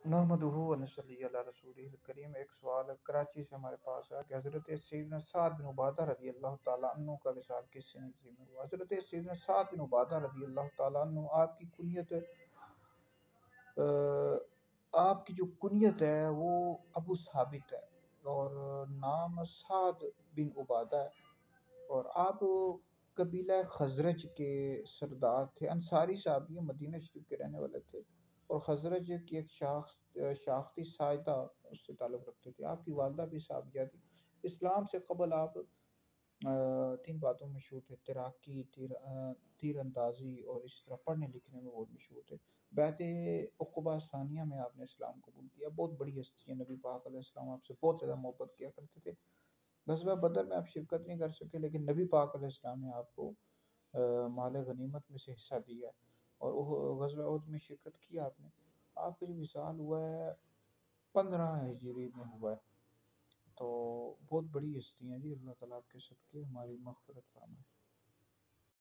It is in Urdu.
نحمدہ و نصلی علی رسولہ الکریم۔ ایک سوال کراچی سے ہمارے پاس ہے کہ حضرت سیدنا سعد بن عبادہ رضی اللہ تعالیٰ عنہ کا وصال کس سنچری میں ہوا؟ حضرت سیدنا سعد بن عبادہ رضی اللہ تعالیٰ عنہ آپ کی جو کنیت ہے وہ ابو ثابت ہے، اور نام سعد بن عبادہ ہے، اور آپ قبیلہ خزرج کے سردار تھے، انصاری صحابی مدینہ شریف کے رہنے والے تھے، اور خزرج کی ایک شاخ تھی سائدہ، اس سے تعلق رکھتے تھے۔ آپ کی والدہ بھی صحابیہ تھی۔ اسلام سے قبل آپ تین باتوں میں مشہور تھے: تیراکی، تیر اندازی، اور اس طرح پڑھنے لکھنے میں بہت مشہور تھے۔ بیعت عقبہ ثانیہ میں آپ نے اسلام قبول کیا۔ بہت بڑی ہستی ہے، نبی پاک علیہ السلام آپ سے بہت زیادہ محبت کیا کرتے تھے۔ غزوہ بدر میں آپ شرکت نہیں کر سکے، لیکن نبی پاک علیہ السلام نے آپ کو مال غنیمت میں سے حصہ دیا، اور غزوہ احد میں شرکت کی آپ نے۔ آپ کا جو وصال ہوا ہے 15 ہجری میں ہوا ہے، تو بہت بڑی ہستی ہیں جی۔ اللہ تعالیٰ آپ کے صدقے ہماری مغفرت فرمائے۔